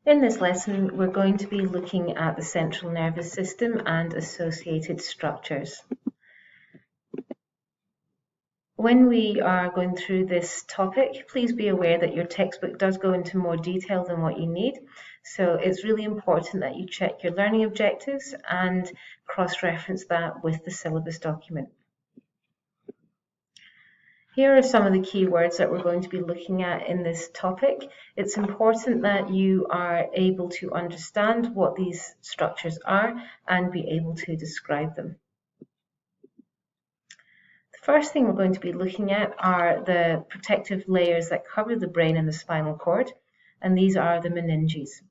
In this lesson, we're going to be looking at the central nervous system and associated structures. When we are going through this topic, please be aware that your textbook does go into more detail than what you need. So it's really important that you check your learning objectives and cross-reference that with the syllabus document. Here are some of the key words that we're going to be looking at in this topic. It's important that you are able to understand what these structures are and be able to describe them. The first thing we're going to be looking at are the protective layers that cover the brain and the spinal cord, and these are the meninges.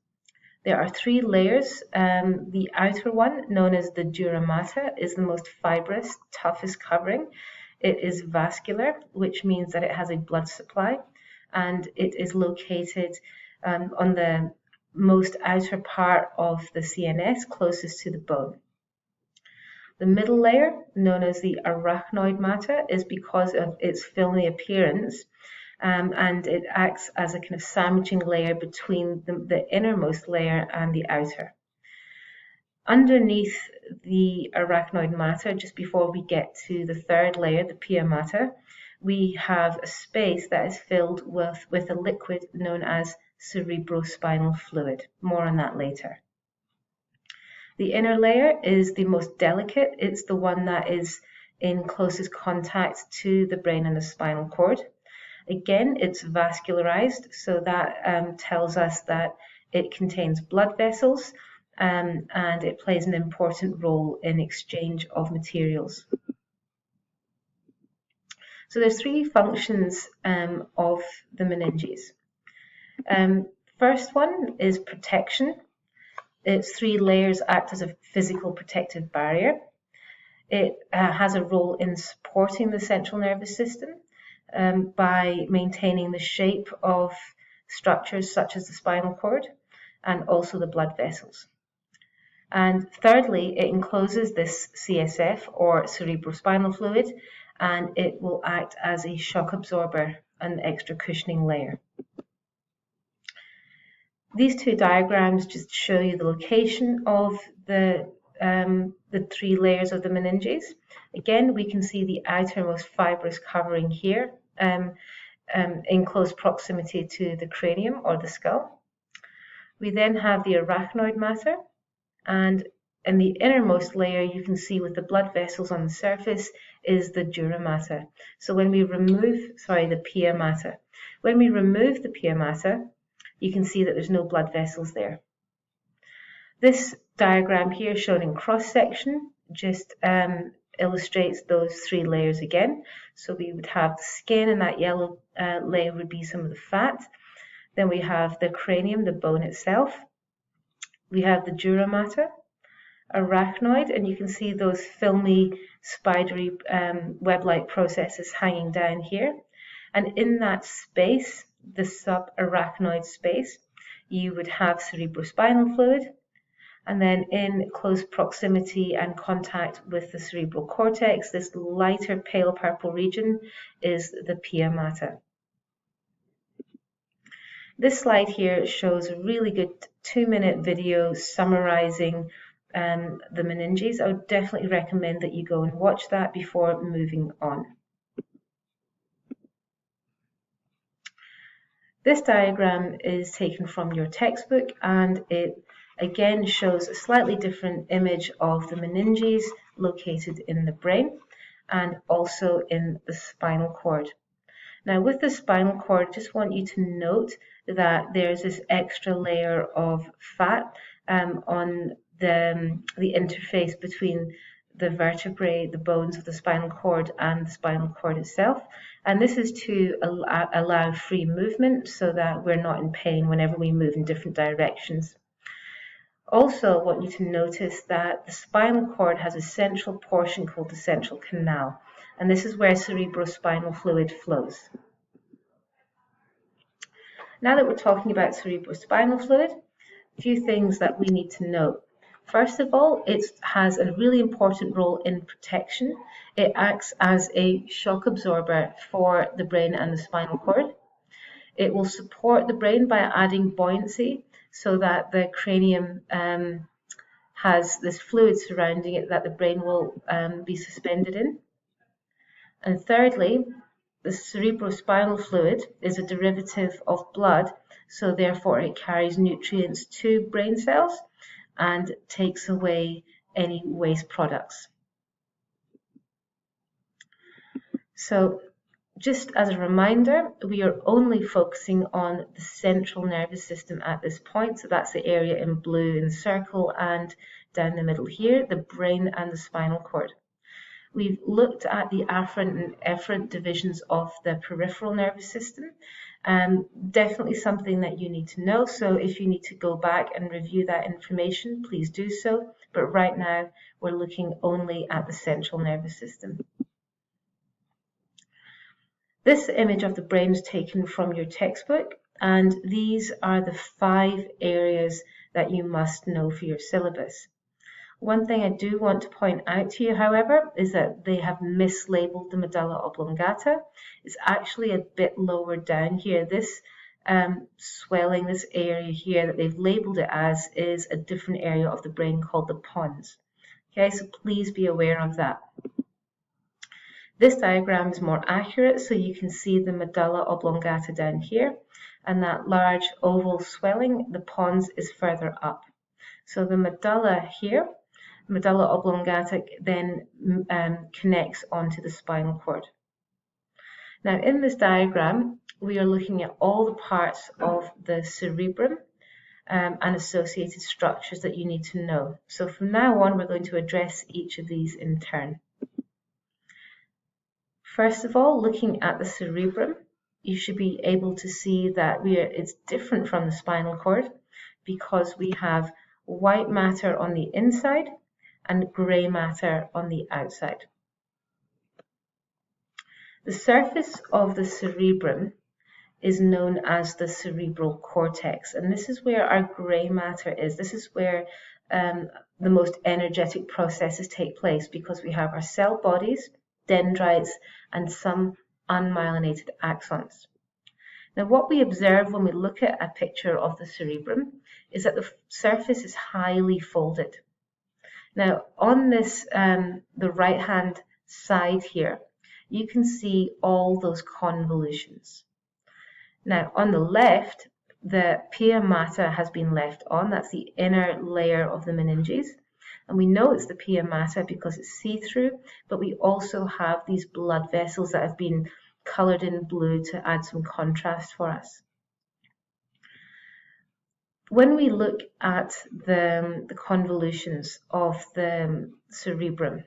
There are three layers. The outer one, known as the dura mater, is the most fibrous, toughest covering. It is vascular, which means that it has a blood supply, and it is located on the most outer part of the CNS, closest to the bone. The middle layer, known as the arachnoid mater, is because of its filmy appearance, and it acts as a kind of sandwiching layer between the innermost layer and the outer. Underneath the arachnoid mater, just before we get to the third layer, the pia mater, we have a space that is filled with a liquid known as cerebrospinal fluid. More on that later. The inner layer is the most delicate. It's the one that is in closest contact to the brain and the spinal cord. Again, it's vascularized, so that tells us that it contains blood vessels, and it plays an important role in exchange of materials. So there's three functions of the meninges. First one is protection. Its three layers act as a physical protective barrier. It has a role in supporting the central nervous system by maintaining the shape of structures such as the spinal cord and also the blood vessels. And thirdly, it encloses this CSF or cerebrospinal fluid, and it will act as a shock absorber, an extra cushioning layer. These two diagrams just show you the location of the three layers of the meninges. Again, we can see the outermost fibrous covering here in close proximity to the cranium or the skull. We then have the arachnoid mater, and in the innermost layer you can see with the blood vessels on the surface is the dura mater. So when we remove, the pia mater. When we remove the pia mater, you can see that there's no blood vessels there. This diagram here shown in cross-section just illustrates those three layers again. So we would have the skin, and that yellow layer would be some of the fat. Then we have the cranium, the bone itself. We have the dura mater, arachnoid, and you can see those filmy, spidery, web-like processes hanging down here. And in that space, the subarachnoid space, you would have cerebrospinal fluid, and then in close proximity and contact with the cerebral cortex, this lighter pale purple region is the pia mater. This slide here shows a really good 2-minute video summarizing the meninges. I would definitely recommend that you go and watch that before moving on. This diagram is taken from your textbook, and it again shows a slightly different image of the meninges located in the brain and also in the spinal cord. Now with the spinal cord, I just want you to note that there's this extra layer of fat on the interface between the vertebrae, the bones of the spinal cord, and the spinal cord itself. And this is to allow free movement so that we're not in pain whenever we move in different directions. Also, I want you to notice that the spinal cord has a central portion called the central canal, and this is where cerebrospinal fluid flows. Now that we're talking about cerebrospinal fluid, a few things that we need to note. First of all, it has a really important role in protection. It acts as a shock absorber for the brain and the spinal cord. It will support the brain by adding buoyancy so that the cranium has this fluid surrounding it that the brain will be suspended in. And thirdly, the cerebrospinal fluid is a derivative of blood, so therefore it carries nutrients to brain cells and takes away any waste products. So just as a reminder, we are only focusing on the central nervous system at this point. So that's the area in blue in the circle, and down the middle here, the brain and the spinal cord. We've looked at the afferent and efferent divisions of the peripheral nervous system. Definitely something that you need to know. So if you need to go back and review that information, please do so. But right now, we're looking only at the central nervous system. This image of the brain is taken from your textbook, and these are the 5 areas that you must know for your syllabus. One thing I do want to point out to you, however, is that they have mislabeled the medulla oblongata. It's actually a bit lower down here. This swelling, this area here that they've labeled it as, is a different area of the brain called the pons. Okay, so please be aware of that. This diagram is more accurate, so you can see the medulla oblongata down here, and that large oval swelling, the pons, is further up. So the medulla here, medulla oblongata, then connects onto the spinal cord. Now in this diagram, we are looking at all the parts of the cerebrum and associated structures that you need to know. So from now on, we're going to address each of these in turn. First of all, looking at the cerebrum, you should be able to see that it's different from the spinal cord because we have white matter on the inside and grey matter on the outside. The surface of the cerebrum is known as the cerebral cortex, and this is where our grey matter is. This is where the most energetic processes take place because we have our cell bodies, dendrites, and some unmyelinated axons. Now, what we observe when we look at a picture of the cerebrum is that the surface is highly folded. Now, on this, the right-hand side here, you can see all those convolutions. Now, on the left, the pia mater has been left on. That's the inner layer of the meninges. And we know it's the pia mater because it's see-through, but we also have these blood vessels that have been colored in blue to add some contrast for us. When we look at the convolutions of the cerebrum,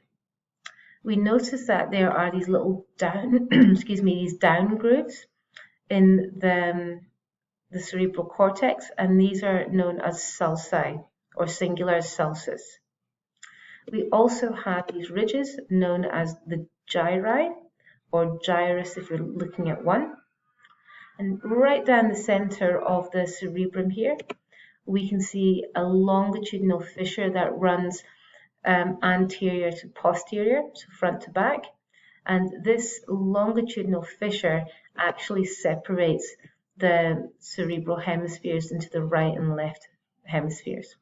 we notice that there are these little down, these down grooves in the cerebral cortex, and these are known as sulci, or singular sulcus. We also have these ridges known as the gyri, or gyrus if you're looking at one. And right down the center of the cerebrum here, we can see a longitudinal fissure that runs anterior to posterior, so front to back. And this longitudinal fissure actually separates the cerebral hemispheres into the right and left hemispheres.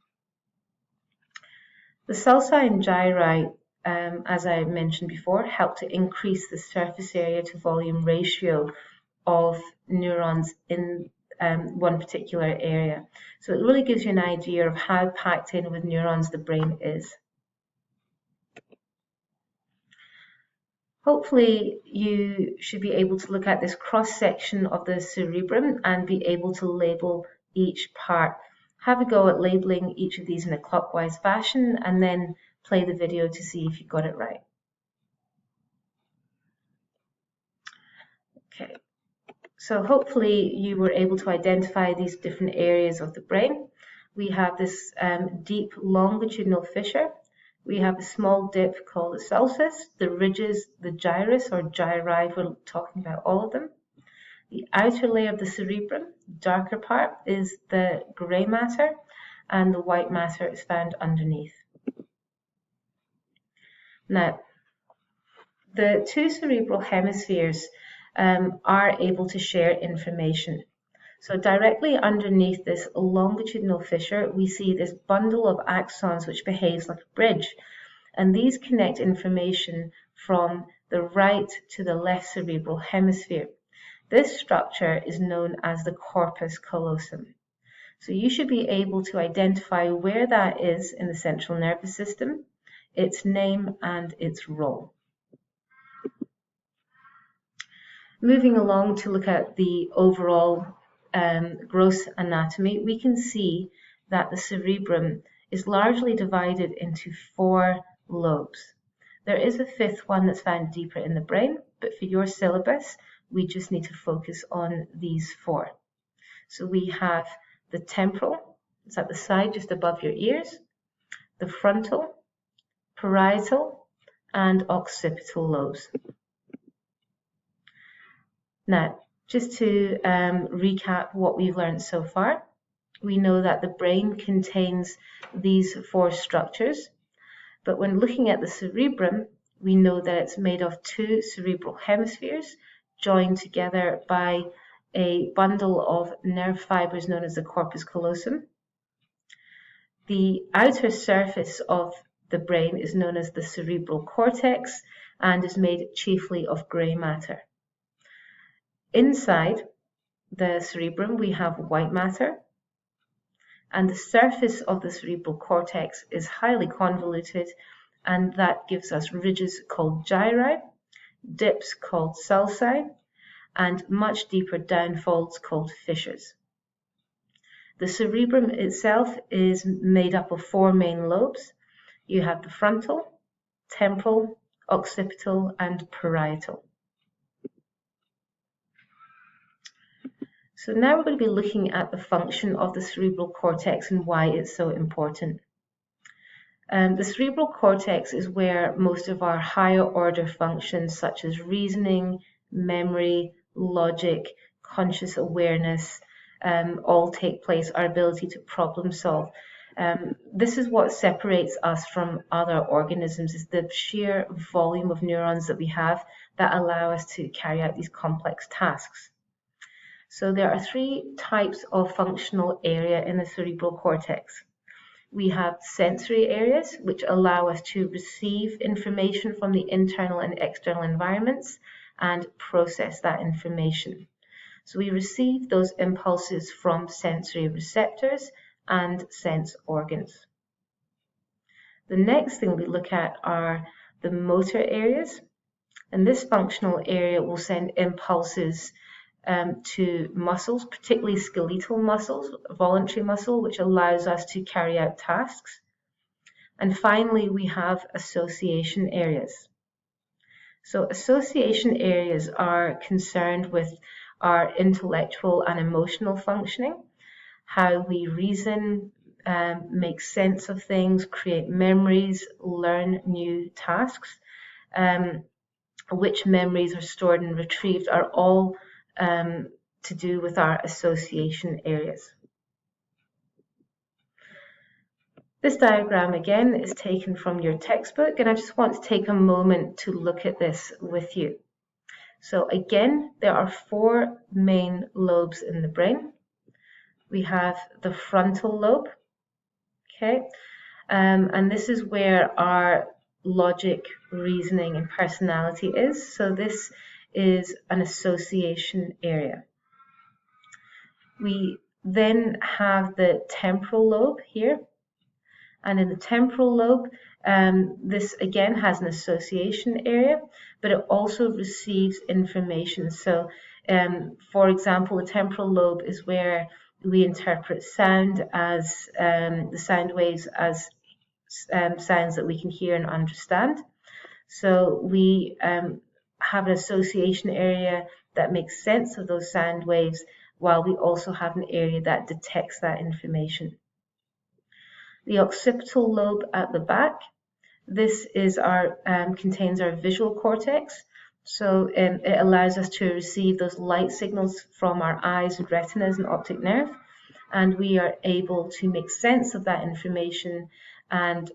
The sulci and gyri, as I mentioned before, help to increase the surface area to volume ratio of neurons in one particular area. So it really gives you an idea of how packed in with neurons the brain is. Hopefully you should be able to look at this cross-section of the cerebrum and be able to label each part. Have a go at labeling each of these in a clockwise fashion and then play the video to see if you got it right. Okay, so hopefully you were able to identify these different areas of the brain. We have this deep longitudinal fissure. We have a small dip called the sulcus, the ridges, the gyrus or gyri, we're talking about all of them. The outer layer of the cerebrum, darker part, is the grey matter, and the white matter is found underneath. Now, the two cerebral hemispheres are able to share information. So directly underneath this longitudinal fissure, we see this bundle of axons which behaves like a bridge. And these connect information from the right to the left cerebral hemisphere. This structure is known as the corpus callosum. So you should be able to identify where that is in the central nervous system, its name and its role. Moving along to look at the overall gross anatomy, we can see that the cerebrum is largely divided into 4 lobes. There is a 5th one that's found deeper in the brain, but for your syllabus, we just need to focus on these 4. So we have the temporal, it's at the side just above your ears, the frontal, parietal, and occipital lobes. Now, just to recap what we've learned so far, we know that the brain contains these 4 structures, but when looking at the cerebrum, we know that it's made of 2 cerebral hemispheres joined together by a bundle of nerve fibers known as the corpus callosum. The outer surface of the brain is known as the cerebral cortex and is made chiefly of grey matter. Inside the cerebrum, we have white matter, and the surface of the cerebral cortex is highly convoluted, and that gives us ridges called gyri, dips called sulci, and much deeper downfalls called fissures. The cerebrum itself is made up of 4 main lobes. You have the frontal, temporal, occipital, and parietal. So now we're going to be looking at the function of the cerebral cortex and why it's so important. The cerebral cortex is where most of our higher order functions such as reasoning, memory, logic, conscious awareness, all take place, our ability to problem solve. This is what separates us from other organisms, is the sheer volume of neurons that we have that allow us to carry out these complex tasks. So there are 3 types of functional area in the cerebral cortex. We have sensory areas, which allow us to receive information from the internal and external environments and process that information. So we receive those impulses from sensory receptors and sense organs. The next thing we look at are the motor areas, and this functional area will send impulses to muscles, particularly skeletal muscles, voluntary muscle, which allows us to carry out tasks. And finally, we have association areas. So association areas are concerned with our intellectual and emotional functioning, how we reason, make sense of things, create memories, learn new tasks, which memories are stored and retrieved are all to do with our association areas. This diagram again is taken from your textbook, and I just want to take a moment to look at this with you. So again, there are 4 main lobes in the brain. We have the frontal lobe, okay, and this is where our logic, reasoning, and personality is. So this is an association area. We then have the temporal lobe here, and in the temporal lobe, this again has an association area, but it also receives information. So, for example, the temporal lobe is where we interpret sound as the sound waves as sounds that we can hear and understand. So we have an association area that makes sense of those sound waves, while we also have an area that detects that information. The occipital lobe at the back, this is our contains our visual cortex. So it allows us to receive those light signals from our eyes and retinas and optic nerve, and we are able to make sense of that information and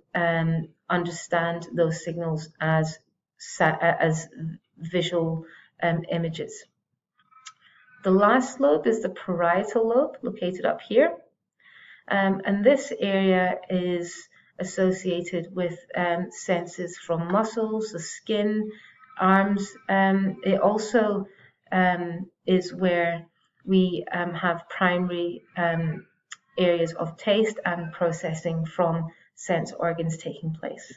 understand those signals as visual images. The last lobe is the parietal lobe, located up here. And this area is associated with senses from muscles, the skin, arms. It also is where we have primary areas of taste and processing from sense organs taking place.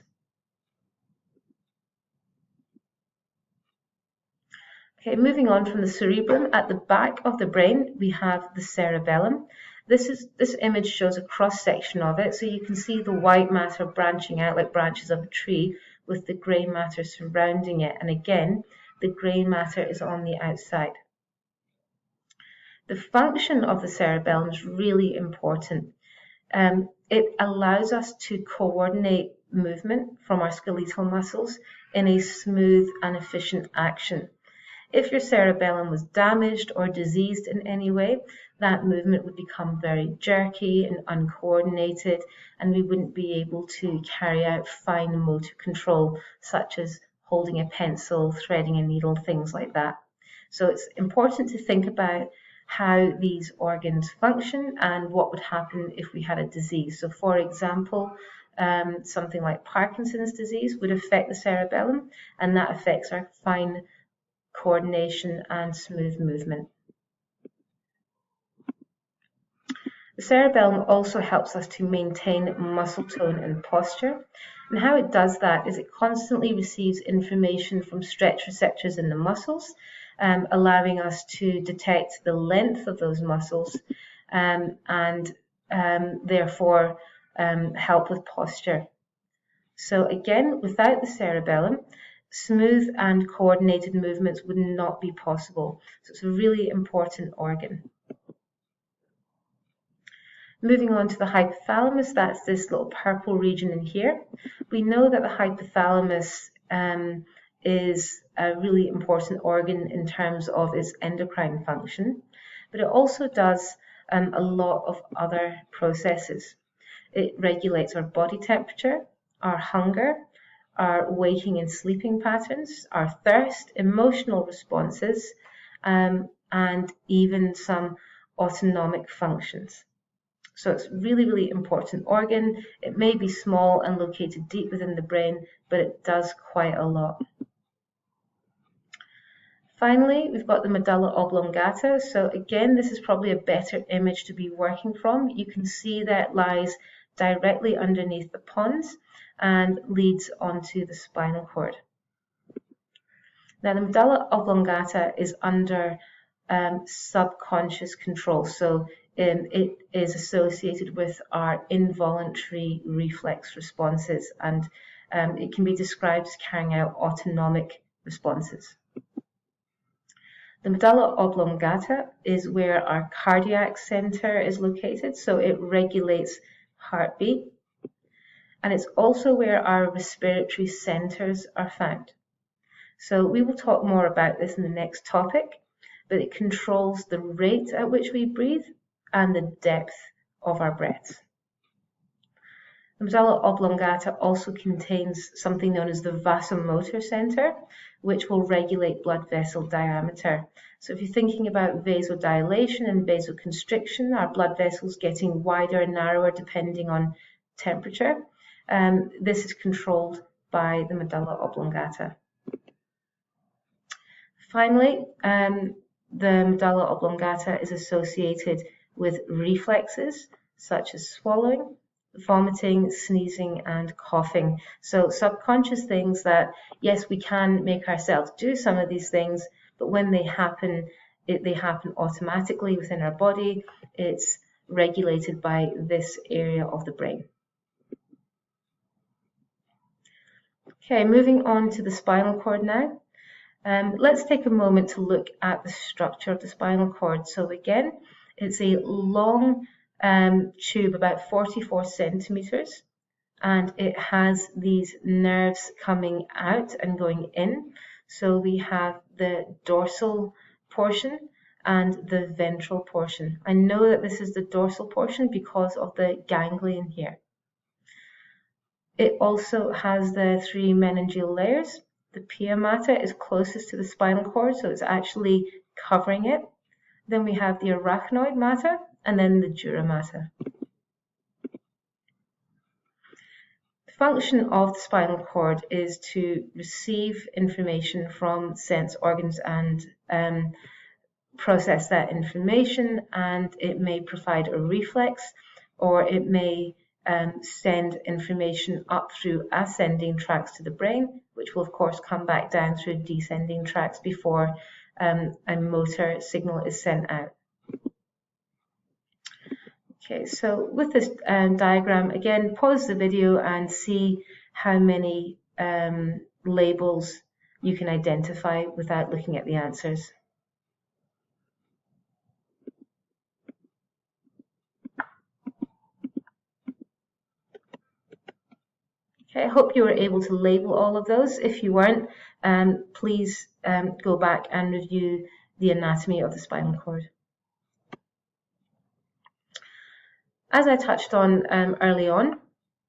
Okay, moving on from the cerebellum, at the back of the brain we have the cerebellum. This image shows a cross section of it, so you can see the white matter branching out like branches of a tree with the grey matter surrounding it, and again the grey matter is on the outside. The function of the cerebellum is really important. It allows us to coordinate movement from our skeletal muscles in a smooth and efficient action. If your cerebellum was damaged or diseased in any way, that movement would become very jerky and uncoordinated, and we wouldn't be able to carry out fine motor control, such as holding a pencil, threading a needle, things like that. So it's important to think about how these organs function and what would happen if we had a disease. So for example, something like Parkinson's disease would affect the cerebellum, and that affects our fine coordination and smooth movement. The cerebellum also helps us to maintain muscle tone and posture. And how it does that is it constantly receives information from stretch receptors in the muscles, allowing us to detect the length of those muscles and therefore help with posture. So again, without the cerebellum, smooth and coordinated movements would not be possible. So it's a really important organ. Moving on to the hypothalamus, that's this little purple region in here. We know that the hypothalamus is a really important organ in terms of its endocrine function, but it also does a lot of other processes. It regulates our body temperature, our hunger, our waking and sleeping patterns, our thirst, emotional responses, and even some autonomic functions. So it's a really, really important organ. It may be small and located deep within the brain, but it does quite a lot. Finally, we've got the medulla oblongata. So again, this is probably a better image to be working from. You can see that it lies directly underneath the pons and leads onto the spinal cord. Now, the medulla oblongata is under subconscious control. So it is associated with our involuntary reflex responses, and it can be described as carrying out autonomic responses. The medulla oblongata is where our cardiac center is located, so it regulates heartbeat, and it's also where our respiratory centers are found. So we will talk more about this in the next topic, but it controls the rate at which we breathe and the depth of our breaths. The medulla oblongata also contains something known as the vasomotor center, which will regulate blood vessel diameter. So if you're thinking about vasodilation and vasoconstriction, our blood vessels getting wider and narrower depending on temperature, this is controlled by the medulla oblongata. Finally, the medulla oblongata is associated with reflexes such as swallowing, vomiting, sneezing, and coughing. So subconscious things that, yes, we can make ourselves do some of these things, but when they happen, they happen automatically within our body. It's regulated by this area of the brain. Okay, moving on to the spinal cord now. Let's take a moment to look at the structure of the spinal cord. So again, it's a long tube, about 44 centimeters, and it has these nerves coming out and going in. So we have the dorsal portion and the ventral portion. I know that this is the dorsal portion because of the ganglion here. It also has the 3 meningeal layers. The pia mater is closest to the spinal cord, so it's actually covering it. then we have the arachnoid matter, and then the dura mater. The function of the spinal cord is to receive information from sense organs and process that information, and it may provide a reflex, or it may send information up through ascending tracts to the brain, which will of course come back down through descending tracts before a motor signal is sent out. Okay, so with this diagram, again, pause the video and see how many labels you can identify without looking at the answers. Okay, I hope you were able to label all of those. If you weren't, please go back and review the anatomy of the spinal cord. As I touched on early on,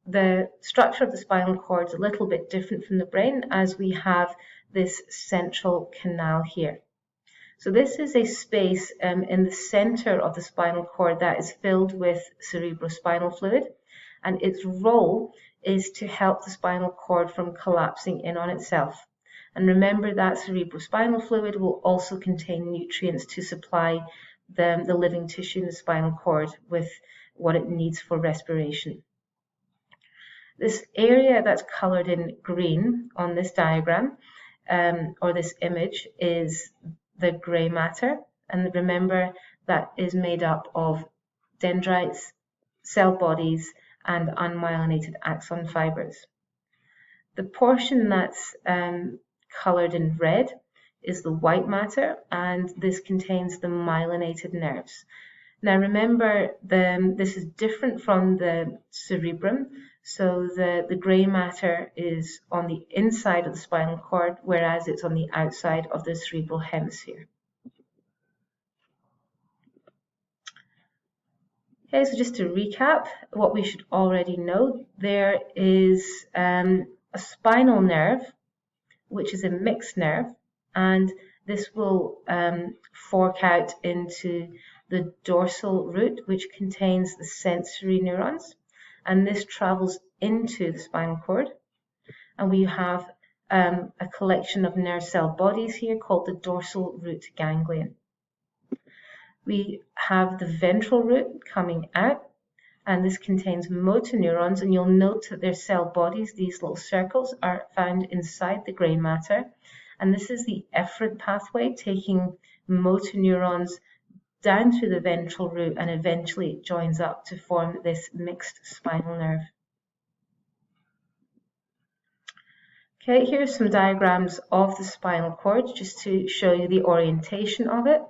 the structure of the spinal cord is a little bit different from the brain, as we have this central canal here. So this is a space in the center of the spinal cord that is filled with cerebrospinal fluid, and its role is to help the spinal cord from collapsing in on itself. And remember that cerebrospinal fluid will also contain nutrients to supply the living tissue in the spinal cord with what it needs for respiration. This area that's colored in green on this diagram or this image is the gray matter, and remember that is made up of dendrites, cell bodies, and unmyelinated axon fibers. The portion that's colored in red is the white matter, and this contains the myelinated nerves. Now remember, this is different from the cerebrum, so the grey matter is on the inside of the spinal cord, whereas it's on the outside of the cerebral hemisphere. Okay, so just to recap what we should already know, there is a spinal nerve, which is a mixed nerve, and this will fork out into the dorsal root, which contains the sensory neurons, and this travels into the spinal cord. And we have a collection of nerve cell bodies here called the dorsal root ganglion. We have the ventral root coming out, and this contains motor neurons, and you'll note that their cell bodies, these little circles, are found inside the grey matter, and this is the efferent pathway taking motor neurons down through the ventral root, and eventually it joins up to form this mixed spinal nerve. Okay, here's some diagrams of the spinal cord just to show you the orientation of it.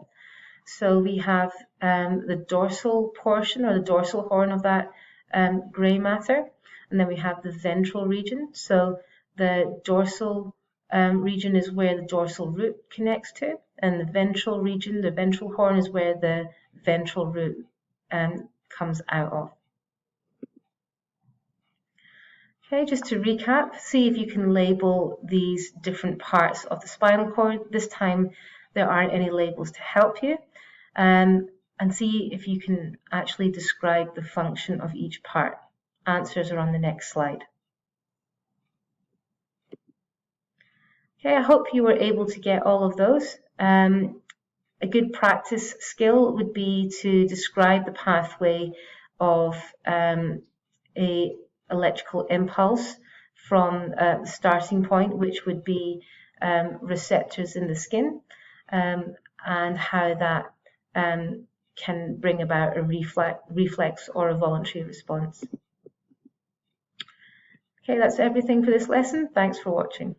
So we have the dorsal portion, or the dorsal horn of that grey matter, and then we have the ventral region. So the dorsal region is where the dorsal root connects to, and the ventral region, the ventral horn, is where the ventral root comes out of. Okay, just to recap, see if you can label these different parts of the spinal cord. This time there aren't any labels to help you, and see if you can actually describe the function of each part. Answers are on the next slide. Okay, I hope you were able to get all of those. A good practice skill would be to describe the pathway of a electrical impulse from the starting point, which would be receptors in the skin, and how that can bring about a reflex or a voluntary response. Okay, that's everything for this lesson. Thanks for watching.